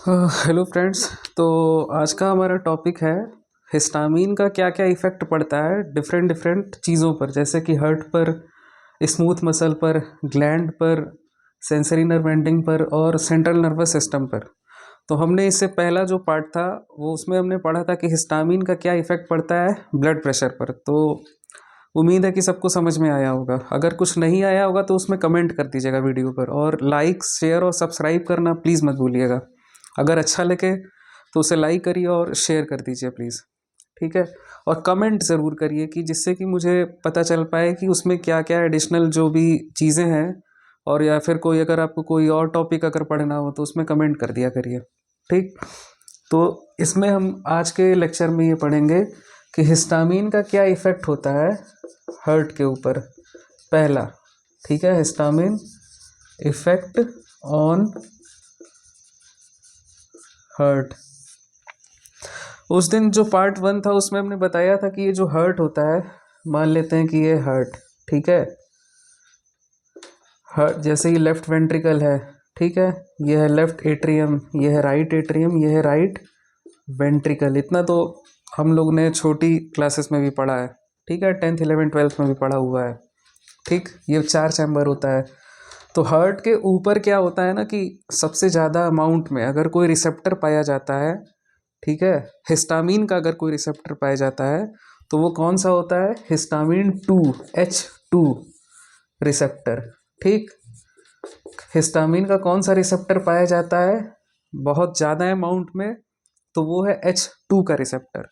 Hello friends. तो आज का हमारा टॉपिक है हिस्टामीन का क्या क्या इफ़ेक्ट पड़ता है डिफरेंट डिफरेंट चीज़ों पर, जैसे कि हार्ट पर, स्मूथ मसल पर, ग्लैंड पर, सेंसरी नर्व एंडिंग पर और सेंट्रल नर्वस सिस्टम पर। तो हमने इससे पहला जो पार्ट था वो उसमें हमने पढ़ा था कि हिस्टामीन का क्या इफ़ेक्ट पड़ता है ब्लड प्रेशर पर। तो उम्मीद है कि सबको समझ में आया होगा। अगर कुछ नहीं आया होगा तो उसमें कमेंट कर दीजिएगा वीडियो पर, और लाइक शेयर और सब्सक्राइब करना प्लीज़ मत भूलिएगा। अगर अच्छा लगे तो उसे लाइक करिए और शेयर कर दीजिए प्लीज़, ठीक है। और कमेंट ज़रूर करिए कि जिससे कि मुझे पता चल पाए कि उसमें क्या क्या एडिशनल जो भी चीज़ें हैं, और या फिर कोई अगर आपको कोई और टॉपिक अगर पढ़ना हो तो उसमें कमेंट कर दिया करिए, ठीक। तो इसमें हम आज के लेक्चर में ये पढ़ेंगे कि हिस्टामीन का क्या इफ़ेक्ट होता है हार्ट के ऊपर। पहला, ठीक है, हिस्टामीन इफ़ेक्ट ऑन हार्ट। उस दिन जो पार्ट 1 था उसमें हमने बताया था कि ये जो हार्ट होता है, मान लेते हैं कि ये हार्ट, ठीक है। हार्ट जैसे ये लेफ्ट वेंट्रिकल है, ठीक है, ये है लेफ्ट एट्रियम, ये है राइट एट्रियम, ये है राइट वेंट्रिकल। इतना तो हम लोग ने छोटी क्लासेस में भी पढ़ा है, ठीक है, 10th 11th 12th में भी पढ़ा हुआ है, ठीक। ये 4 चैम्बर होता है। तो हार्ट के ऊपर क्या होता है ना कि सबसे ज़्यादा अमाउंट में अगर कोई रिसेप्टर पाया जाता है, ठीक है, हिस्टामीन का अगर कोई रिसेप्टर पाया जाता है तो वो कौन सा होता है, हिस्टामीन 2, H2 रिसेप्टर, ठीक। हिस्टामीन का कौन सा रिसेप्टर पाया जाता है बहुत ज़्यादा अमाउंट में, तो वो है H2 का रिसेप्टर।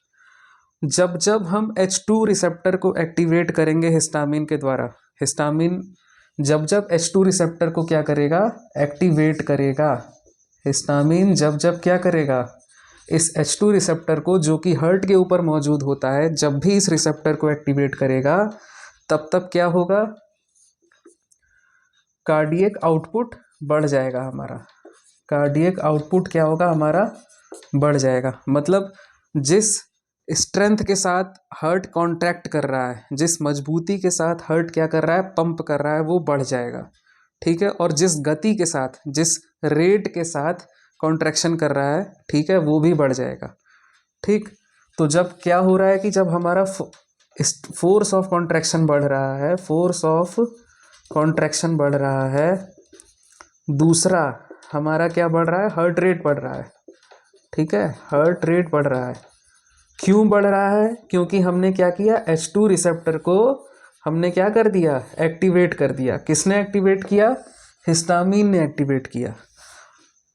जब जब हम H2 रिसेप्टर को एक्टिवेट करेंगे हिस्टामीन के द्वारा, हिस्टामीन जब जब H2 रिसेप्टर को क्या करेगा, एक्टिवेट करेगा, हिस्टामीन जब जब क्या करेगा, इस H2 रिसेप्टर को जो कि हार्ट के ऊपर मौजूद होता है, जब भी इस रिसेप्टर को एक्टिवेट करेगा तब तब क्या होगा, कार्डियक आउटपुट बढ़ जाएगा हमारा। कार्डियक आउटपुट क्या होगा हमारा, बढ़ जाएगा। मतलब जिस स्ट्रेंथ के साथ हार्ट कॉन्ट्रैक्ट कर रहा है, जिस मजबूती के साथ हार्ट क्या कर रहा है, पंप कर रहा है, वो बढ़ जाएगा, ठीक है। और जिस गति के साथ, जिस रेट के साथ कॉन्ट्रैक्शन कर रहा है, ठीक है, वो भी बढ़ जाएगा, ठीक। तो जब क्या हो रहा है कि जब हमारा फोर्स ऑफ कॉन्ट्रैक्शन बढ़ रहा है, फोर्स ऑफ कॉन्ट्रैक्शन बढ़ रहा है, दूसरा हमारा क्या बढ़ रहा है, हार्ट रेट बढ़ रहा है, ठीक है, हार्ट रेट बढ़ रहा है। क्यों बढ़ रहा है, क्योंकि हमने क्या किया, H2 रिसेप्टर को हमने क्या कर दिया, एक्टिवेट कर दिया। किसने एक्टिवेट किया, हिस्टामीन ने एक्टिवेट किया।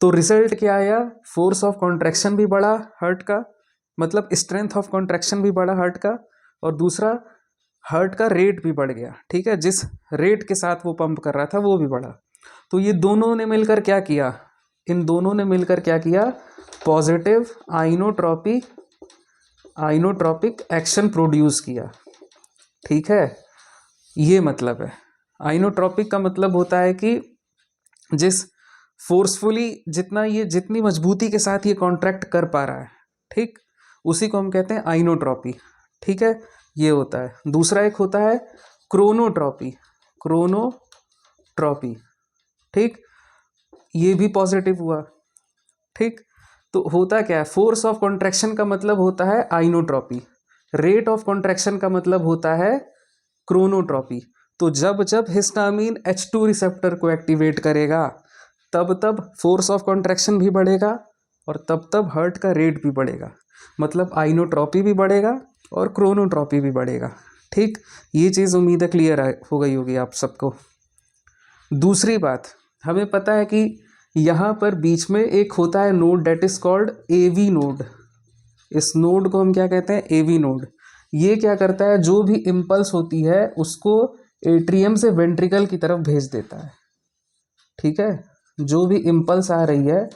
तो रिजल्ट क्या आया, फोर्स ऑफ कॉन्ट्रैक्शन भी बढ़ा हार्ट का, मतलब स्ट्रेंथ ऑफ कॉन्ट्रैक्शन भी बढ़ा हार्ट का, और दूसरा हार्ट का रेट भी बढ़ गया, ठीक है, जिस रेट के साथ वो पंप कर रहा था वो भी बढ़ा। तो ये दोनों ने मिलकर क्या किया, इन दोनों ने मिलकर क्या किया, पॉजिटिव आइनोट्रॉपिक एक्शन प्रोड्यूस किया, ठीक है। ये मतलब है, आइनोट्रॉपिक का मतलब होता है कि जिस फोर्सफुली, जितना ये जितनी मजबूती के साथ ये कॉन्ट्रैक्ट कर पा रहा है, ठीक, उसी को हम कहते हैं आइनोट्रॉपी, ठीक है, ये होता है। दूसरा एक होता है क्रोनोट्रॉपी, क्रोनोट्रॉपी, ठीक, ये भी पॉजिटिव हुआ, ठीक। तो होता क्या है, फोर्स ऑफ कॉन्ट्रैक्शन का मतलब होता है आइनोट्रॉपी, रेट ऑफ कॉन्ट्रैक्शन का मतलब होता है क्रोनोट्रॉपी। तो जब जब हिस्टामीन H2 रिसेप्टर को एक्टिवेट करेगा तब तब फोर्स ऑफ कॉन्ट्रैक्शन भी बढ़ेगा, और तब तब हार्ट का रेट भी बढ़ेगा। मतलब आइनोट्रॉपी भी बढ़ेगा और क्रोनोट्रॉपी भी बढ़ेगा, ठीक। ये चीज़ उम्मीद है क्लियर हो गई होगी आप सबको। दूसरी बात, हमें पता है कि यहाँ पर बीच में एक होता है node, that is called AV node. इस नोड को हम क्या कहते हैं, AV नोड। ये क्या करता है, जो भी इम्पल्स होती है उसको एट्रियम से वेंट्रिकल की तरफ भेज देता है, ठीक है। जो भी इम्पल्स आ रही है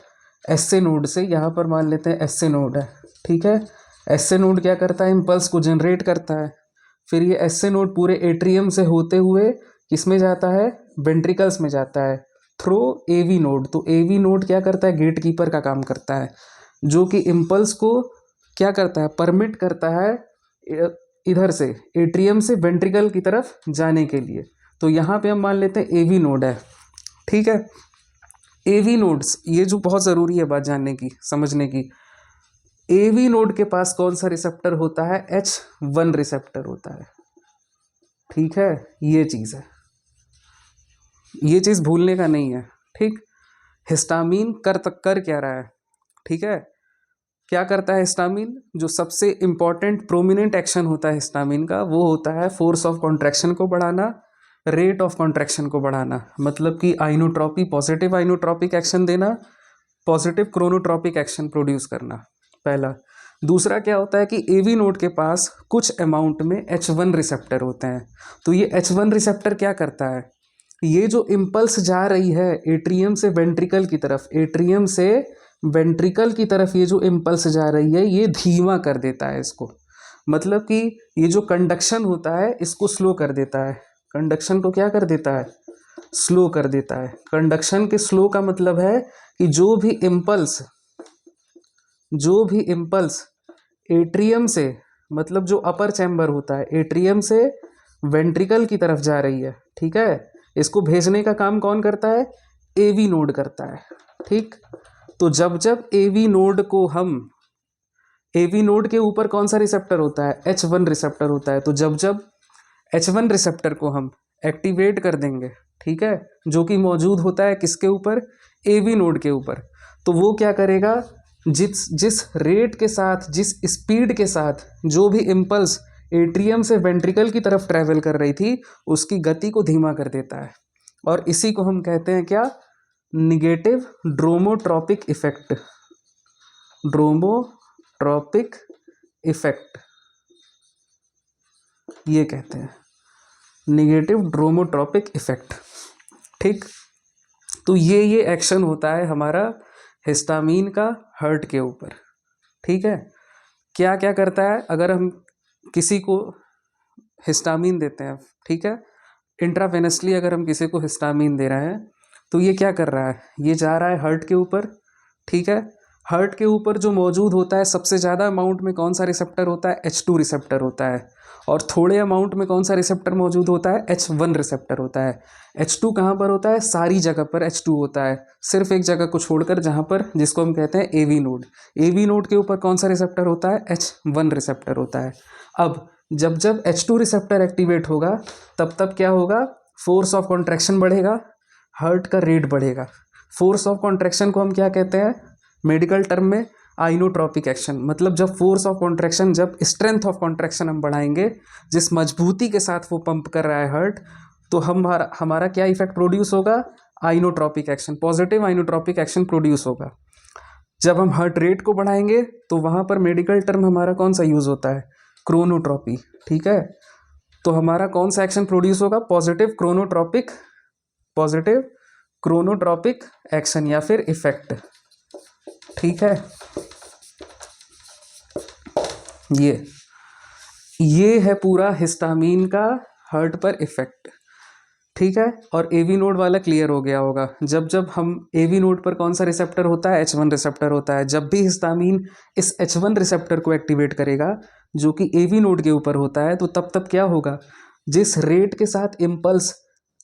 SA नोड से, यहाँ पर मान लेते हैं SA नोड है, ठीक है। SA नोड क्या करता है, इम्पल्स को जनरेट करता है, फिर ये SA नोड पूरे एट्रियम से होते हुए किस में जाता है, वेंट्रिकल्स में जाता है थ्रू AV नोड। तो AV नोड क्या करता है, गेट कीपर का काम करता है, जो कि इम्पल्स को क्या करता है, परमिट करता है इधर से एट्रियम से वेंट्रिकल की तरफ जाने के लिए। तो यहाँ पे हम मान लेते हैं AV नोड है, ठीक है। एवी नोड्स, ये जो बहुत ज़रूरी है बात जानने की, समझने की, एवी नोड के पास कौन सा रिसेप्टर होता है? H1 रिसेप्टर होता है। ठीक है, ये चीज़ है, ये चीज़ भूलने का नहीं है। ठीक, हिस्टामीन कर क्या रहा है? ठीक है, क्या करता है हिस्टामीन? जो सबसे इंपॉर्टेंट प्रोमिनेंट एक्शन होता है हिस्टामीन का, वो होता है फोर्स ऑफ कॉन्ट्रैक्शन को बढ़ाना, रेट ऑफ कॉन्ट्रैक्शन को बढ़ाना, मतलब कि आइनोट्रॉपी, पॉजिटिव आइनोट्रॉपिक एक्शन देना, पॉजिटिव क्रोनोट्रॉपिक एक्शन प्रोड्यूस करना, पहला। दूसरा क्या होता है कि एवी नोड के पास कुछ अमाउंट में H1 रिसेप्टर होते हैं। तो ये H1 रिसेप्टर क्या करता है? ये जो इम्पल्स जा रही है एट्रियम से वेंट्रिकल की तरफ, एट्रियम से वेंट्रिकल की तरफ ये जो इम्पल्स जा रही है, ये धीमा कर देता है इसको। मतलब कि ये जो कंडक्शन होता है इसको स्लो कर देता है। कंडक्शन को क्या कर देता है? स्लो कर देता है। कंडक्शन के स्लो का मतलब है कि जो भी इम्पल्स एट्रियम से, मतलब जो अपर चैम्बर होता है, एट्रियम से वेंट्रिकल की तरफ जा रही है, ठीक है, इसको भेजने का काम कौन करता है? एवी नोड करता है। ठीक, तो जब जब एवी नोड के ऊपर कौन सा रिसेप्टर होता है? H1 रिसेप्टर होता है। तो जब जब H1 रिसेप्टर को हम एक्टिवेट कर देंगे, ठीक है, जो कि मौजूद होता है किसके ऊपर? एवी नोड के ऊपर, तो वो क्या करेगा? जिस रेट के साथ, जिस स्पीड के साथ जो भी इम्पल्स एट्रियम से वेंट्रिकल की तरफ ट्रैवल कर रही थी, उसकी गति को धीमा कर देता है। और इसी को हम कहते हैं क्या? Negative dromotropic effect. Dromotropic effect, ये कहते हैं निगेटिव ड्रोमोट्रॉपिक इफेक्ट। ठीक, तो ये एक्शन होता है हमारा हिस्टामीन का हर्ट के ऊपर। ठीक है, क्या क्या करता है? अगर हम किसी को हिस्टामीन देते हैं, ठीक है, इंट्रावेनसली अगर हम किसी को हिस्टामीन दे रहे हैं, तो ये क्या कर रहा है? ये जा रहा है हर्ट के ऊपर। ठीक है, हर्ट के ऊपर जो मौजूद होता है सबसे ज़्यादा अमाउंट में कौन सा रिसेप्टर होता है? H2 रिसेप्टर होता है। और थोड़े अमाउंट में कौन सा रिसेप्टर मौजूद होता है? H1 रिसेप्टर होता है। H2 कहाँ पर होता है? सारी जगह पर H2 होता है, सिर्फ एक जगह को छोड़कर, जहाँ पर, जिसको हम कहते हैं एवी नोड। एवी नोड के ऊपर कौन सा रिसेप्टर होता है? H1 रिसेप्टर होता है। अब जब जब H2 रिसेप्टर एक्टिवेट होगा, तब तब क्या होगा? फोर्स ऑफ कॉन्ट्रैक्शन बढ़ेगा, हर्ट का रेट बढ़ेगा। फोर्स ऑफ कॉन्ट्रैक्शन को हम क्या कहते हैं मेडिकल टर्म में? Inotropic action. मतलब जब फोर्स ऑफ कॉन्ट्रैक्शन, जब स्ट्रेंथ ऑफ कॉन्ट्रैक्शन हम बढ़ाएंगे, जिस मजबूती के साथ वो पंप कर रहा है हर्ट, तो हमारा क्या इफेक्ट प्रोड्यूस होगा? Inotropic action, positive inotropic action produce होगा। जब हम हर्ट रेट को बढ़ाएंगे, तो वहाँ पर मेडिकल टर्म हमारा कौन सा यूज़ होता है? क्रोनोट्रॉपी। ठीक है, तो हमारा कौन सा एक्शन प्रोड्यूस होगा? पॉजिटिव क्रोनोट्रॉपिक एक्शन या फिर इफेक्ट। ठीक है, ये है पूरा हिस्टामीन का हर्ट पर इफेक्ट। ठीक है, और एवी नोड वाला क्लियर हो गया होगा। जब जब हम एवी नोड पर कौन सा रिसेप्टर होता है? H1 रिसेप्टर होता है। जब भी हिस्टामीन इस H1 रिसेप्टर को एक्टिवेट करेगा, जो कि एवी नोड के ऊपर होता है, तो तब क्या होगा? जिस रेट के साथ इम्पल्स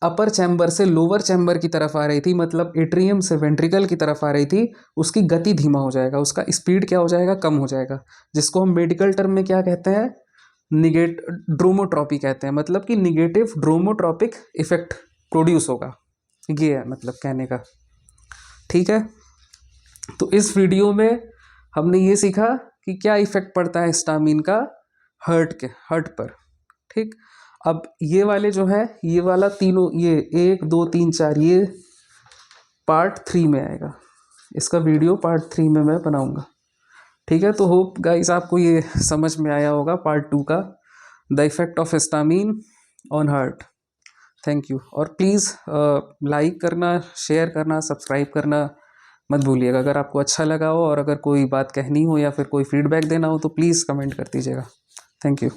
अपर चैम्बर से लोअर चैम्बर की तरफ आ रही थी, मतलब एट्रियम से वेंट्रिकल की तरफ आ रही थी, उसकी गति धीमा हो जाएगा, उसका स्पीड क्या हो जाएगा? कम हो जाएगा, जिसको हम मेडिकल टर्म में क्या कहते हैं? ड्रोमोट्रॉपी कहते हैं। मतलब कि निगेटिव ड्रोमोट्रॉपिक इफेक्ट प्रोड्यूस होगा, ये है मतलब कहने का। ठीक है, तो इस वीडियो में हमने ये सीखा कि क्या इफेक्ट पड़ता है हिस्टामीन का हर्ट पर। ठीक, अब ये वाले जो है, ये वाला तीनों, ये 1 2 3 4, ये पार्ट 3 में आएगा। इसका वीडियो पार्ट 3 में मैं बनाऊंगा। ठीक है, तो होप गाइस आपको ये समझ में आया होगा पार्ट 2 का, the effect of histamine on heart. Thank you, और प्लीज़ लाइक करना, शेयर करना, सब्सक्राइब करना मत भूलिएगा। अगर आपको अच्छा लगा हो और अगर कोई बात कहनी हो या फिर कोई फीडबैक देना हो, तो प्लीज़ कमेंट कर दीजिएगा। Thank you.